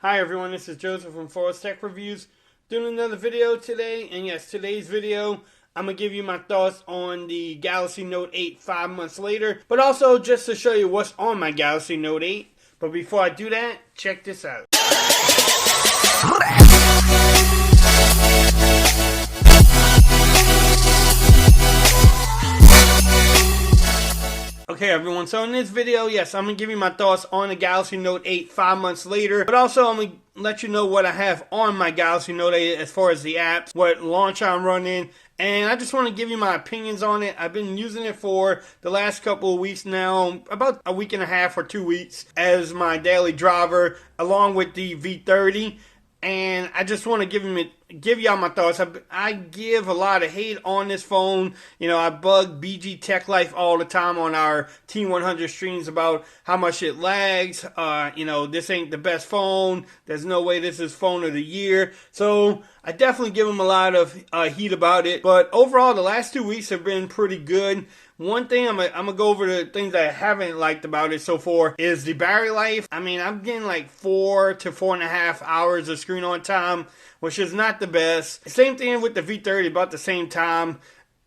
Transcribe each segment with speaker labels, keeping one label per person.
Speaker 1: Hi everyone, this is Joseph from Forest Tech Reviews, doing another video today. And yes, today's video, I'm going to give you my thoughts on the Galaxy Note 8 5 months later, but also just to show you what's on my Galaxy Note 8. But before I do that, check this out. Okay everyone, so in this video, yes, I'm going to give you my thoughts on the Galaxy Note 8 5 months later, but also I'm going to let you know what I have on my Galaxy Note 8 as far as the apps, what launch I'm running, and I just want to give you my opinions on it. I've been using it for the last couple of weeks now, about a week and a half or 2 weeks, as my daily driver, along with the V30. And I just want to give y'all my thoughts. I give a lot of hate on this phone. You know, I bug BG Tech Life all the time on our T100 streams about how much it lags. You know, this ain't the best phone. There's no way this is phone of the year. So I definitely give them a lot of heat about it. But overall, the last 2 weeks have been pretty good. One thing I'm gonna go over the things I haven't liked about it so far is the battery life. I mean, I'm getting like 4 to 4.5 hours of screen on time, which is not the best. Same thing with the V30, about the same time.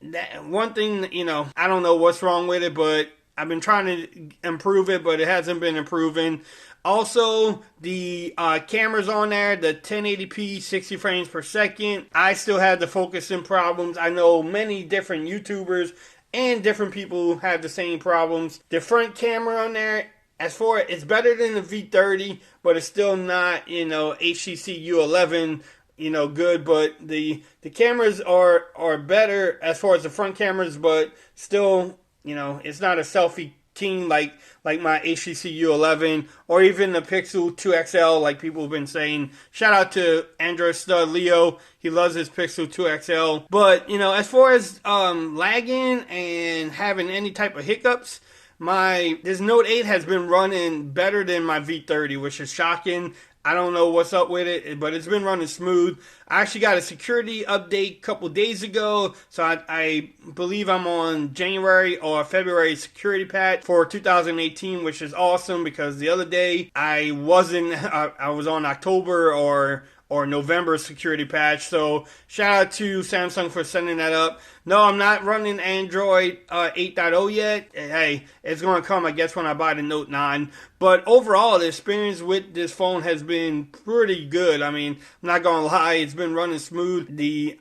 Speaker 1: That one thing, you know, I don't know what's wrong with it, but I've been trying to improve it, but it hasn't been improving. Also, the cameras on there, the 1080p 60 frames per second. I still have the focusing problems. I know many different YouTubers and different people have the same problems. The front camera on there, as far it's better than the V30, but it's still not, you know, HTC U11, you know, good. But the cameras are better as far as the front cameras, but still, you know, it's not a selfie king like my HTC U11 or even the Pixel 2 XL, like people have been saying. Shout out to Android stud Leo. He loves his Pixel 2 XL. But, you know, as far as lagging and having any type of hiccups, this Note 8 has been running better than my V30, which is shocking. I don't know what's up with it, but it's been running smooth. I actually got a security update a couple days ago, so I believe I'm on January or February security patch for 2018, which is awesome because the other day I wasn't. I was on October or November security patch. So shout out to Samsung for sending that up. No, I'm not running Android 8.0 yet. Hey, it's going to come, I guess, when I buy the Note 9. But overall, the experience with this phone has been pretty good. I mean, I'm not going to lie, it's been running smooth.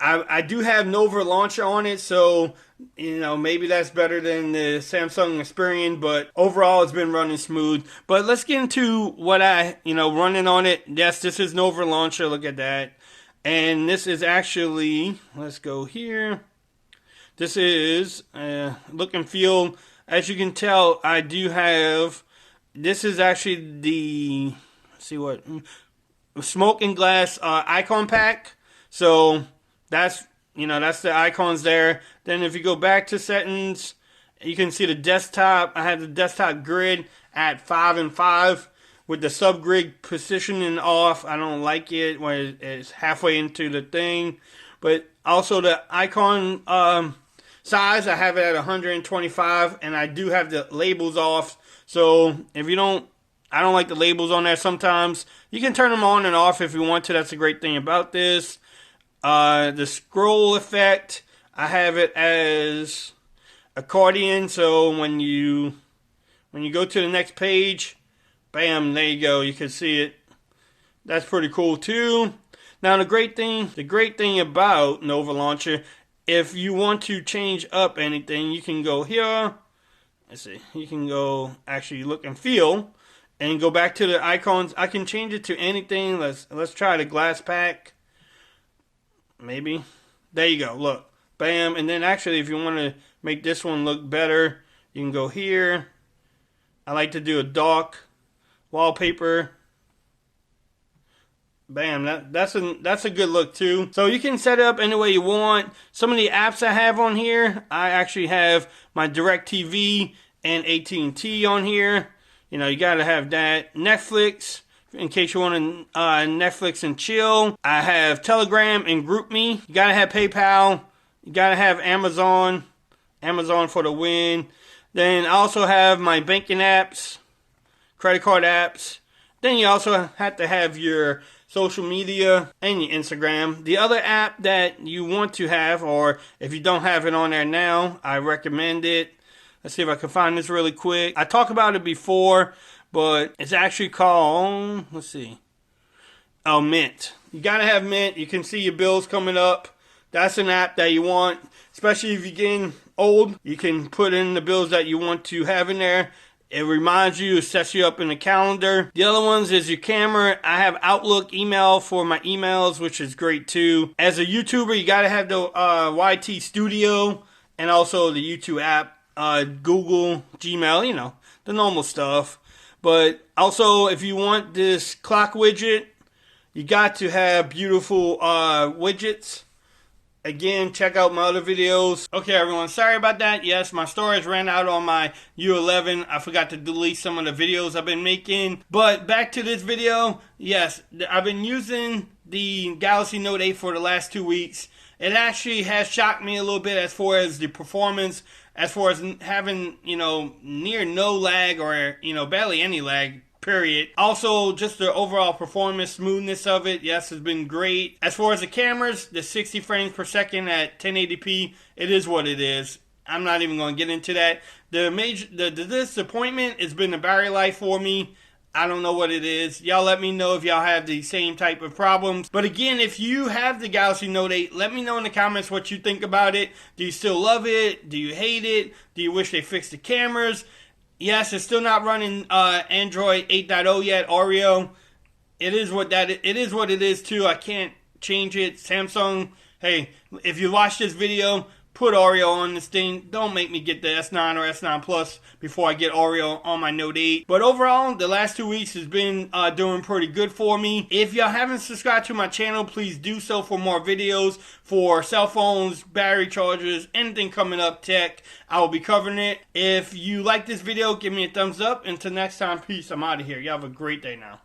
Speaker 1: I do have Nova Launcher on it, so you know, maybe that's better than the Samsung Experience, but overall it's been running smooth. But let's get into what running on it. Yes, this is Nova Launcher, look at that. And this is actually, let's go here. This is look and feel. As you can tell, I do have, this is actually the, let's see what, Smoke and Glass icon pack. So that's, you know, that's the icons there. Then if you go back to settings, you can see the desktop. I have the desktop grid at 5 and 5 with the subgrid positioning off. I don't like it when it's halfway into the thing. But also the icon size, I have it at 125, and I do have the labels off. So if you don't, I don't like the labels on there sometimes. You can turn them on and off if you want to. That's a great thing about this. The scroll effect, I have it as accordion, so when you go to the next page, bam, there you go, you can see it. That's pretty cool too. Now the great thing about Nova Launcher, if you want to change up anything, you can go here. Let's see, you can go actually look and feel and go back to the icons. I can change it to anything. Let's try the glass pack. Maybe. There you go. Look. Bam. And then actually, if you want to make this one look better, you can go here. I like to do a dark wallpaper. Bam. That's a good look too. So you can set it up any way you want. Some of the apps I have on here, I actually have my DirecTV and AT&T on here. You know, you got to have that. Netflix, in case you want to Netflix and chill. I have Telegram and GroupMe. You gotta have PayPal. You gotta have Amazon. Amazon for the win. Then I also have my banking apps, credit card apps, Then you also have to have your social media and your Instagram. The other app that you want to have, or if you don't have it on there now, I recommend it. Let's see if I can find this really quick. I talked about it before, but it's actually called, let's see. Oh, Mint. You gotta have Mint. You can see your bills coming up. That's an app that you want, especially if you're getting old. You can put in the bills that you want to have in there. It reminds you, it sets you up in the calendar. The other ones is your camera. I have Outlook email for my emails, which is great too. As a YouTuber, you gotta have the YT Studio and also the YouTube app, Google, Gmail, you know, the normal stuff. But also, if you want this clock widget, you got to have beautiful widgets. Again, check out my other videos. Okay, everyone, sorry about that. Yes, my storage ran out on my U11. I forgot to delete some of the videos I've been making. But back to this video. Yes, I've been using the Galaxy Note 8 for the last 2 weeks. It actually has shocked me a little bit as far as the performance, as far as having, you know, near no lag or, you know, barely any lag. Period. Also, just the overall performance, smoothness of it, yes, has been great. As far as the cameras, the 60 frames per second at 1080p, it is what it is. I'm not even going to get into that. The disappointment has been the battery life for me. I don't know what it is. Y'all let me know if y'all have the same type of problems. But again, if you have the Galaxy Note 8, let me know in the comments what you think about it. Do you still love it? Do you hate it? Do you wish they fixed the cameras? Yes, it's still not running Android 8.0 yet, Oreo. It is what it is too. I can't change it. Samsung, hey, if you watch this video, put Oreo on this thing. Don't make me get the S9 or S9 Plus before I get Oreo on my Note 8. But overall, the last 2 weeks has been doing pretty good for me. If y'all haven't subscribed to my channel, please do so for more videos for cell phones, battery chargers, anything coming up tech. I will be covering it. If you like this video, give me a thumbs up. Until next time, peace. I'm out of here. Y'all have a great day now.